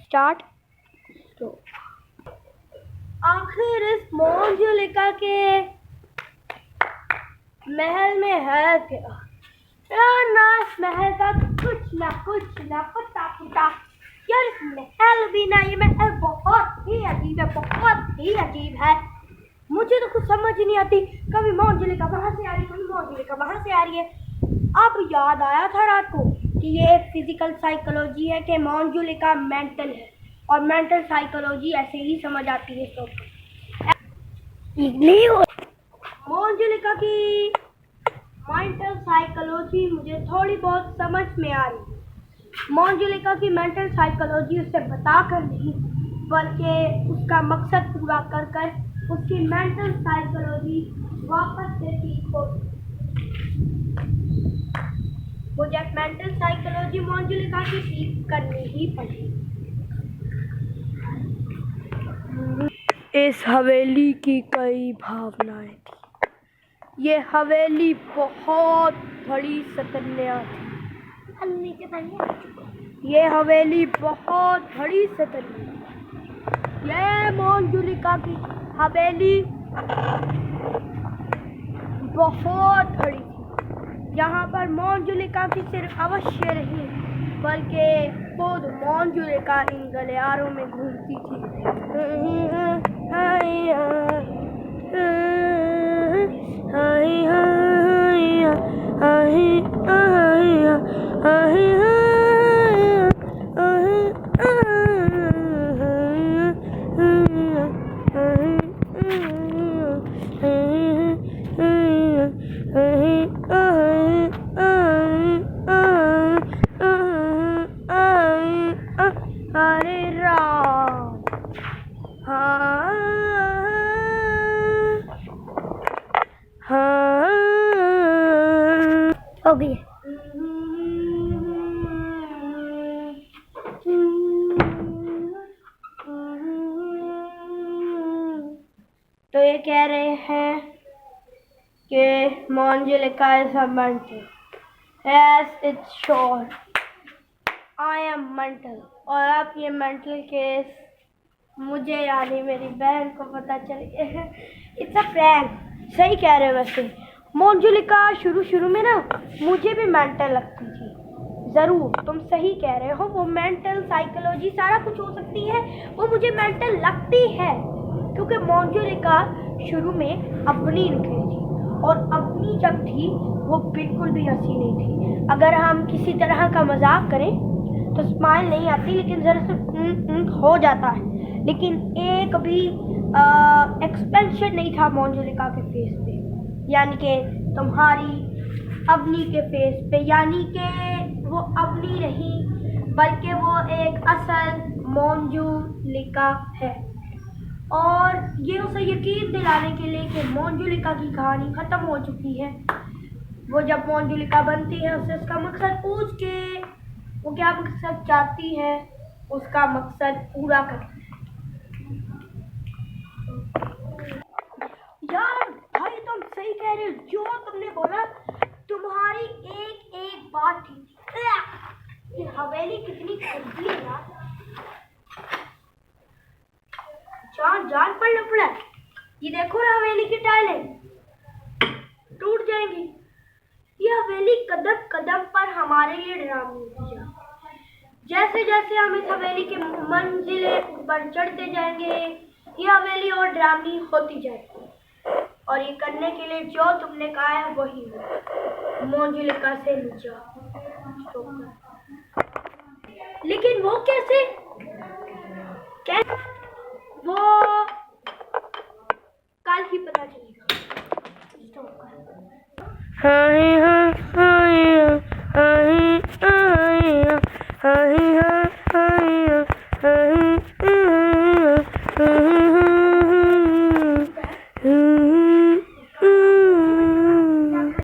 Start. तो आखिर इस मोंजुलिका के महल में है क्या? ना इस महल का कुछ ना पता पुता। यार इस महल भी ना, ये महल बहुत ही अजीब है, बहुत ही अजीब है। मुझे तो कुछ समझ ही नहीं आती, कभी मोंजुलिका वहाँ से आ रही, कभी मोंजुलिका वहाँ से आ रही है। अब याद आया था रात को कि ये फिजिकल साइकोलॉजी है कि मोंजुलिका मेंटल है, और मेंटल साइकोलॉजी ऐसे ही समझ आती है सबको। मोंजुलिका की मेंटल साइकोलॉजी मुझे थोड़ी बहुत समझ में आ रही है। मोंजुलिका की मेंटल साइकोलॉजी उसे बताकर नहीं, बल्कि उसका मकसद पूरा कर कर उसकी मेंटल साइकोलॉजी वापस से ठीक हो। मुझे मेंटल साइकोलॉजी मोंजुलिका की ठीक करनी ही पड़ेगी। इस हवेली की कई भावनाएं थी। ये हवेली बहुत बड़ी सतन्या थी। ये हवेली बहुत बड़ी सतन्या। ये मोंजुलिका की हवेली बहुत बड़ी थी। यहाँ पर मोंजुलिका की सिर्फ अवश्य नहीं, बल्कि खुद मोंजुलिका इन गलियारों में घूमती थी। हरे राम, हाँ हाँ हो गई। तो ये कह रहे हैं कि Monjulika is a mental. Yes, it's sure. I am mental. और अब ये मेंटल केस मुझे यानी मेरी बहन को पता चल गया। It's a prank. सही कह रहे हो। वैसे मोंजुलिका शुरू में ना मुझे भी मेंटल लगती थी। ज़रूर तुम सही कह रहे हो, वो मेंटल साइकोलॉजी सारा कुछ हो सकती है, वो मुझे मेंटल लगती है। क्योंकि मोंजुलिका शुरू में अपनी निकली थी, और अपनी जब थी वो बिल्कुल भी हंसी नहीं थी। अगर हम किसी तरह का मजाक करें तो स्माइल नहीं आती, लेकिन ज़रा से हो जाता है। लेकिन एक भी एक्सप्रेशन नहीं था मोंजुलिका के फेस पे, यानी कि तुम्हारी अवनी के फेस पे। यानी कि वो अवनी नहीं, बल्कि वो एक असल मोंजुलिका है। और ये उसे यकीन दिलाने के लिए कि मोंजुलिका की कहानी ख़त्म हो चुकी है, वो जब मोंजुलिका बनती है उससे उसका मकसद पूछ के वो क्या मकसद चाहती है, उसका मकसद पूरा करना है। यार भाई तुम सही कह रहे हो, जो तुमने बोला तुम्हारी एक एक बात थी। ये हवेली कितनी गंदी है यार, जान पड़ना पड़ा। ये देखो ना हवेली की टाइलें टूट जाएंगी। ये हवेली कदम कदम पर हमारे लिए डरावनी होती है। जैसे जैसे हम इस हवेली के मंजिलें ऊपर चढ़ते जाएंगे, ये हवेली और डरावनी होती जाएगी। और ये करने के लिए जो तुमने कहा है वही मोंजुलिका से नीचे। लेकिन वो कैसे? वो कल ही पता चलेगा। हाँ हाँ हाँ।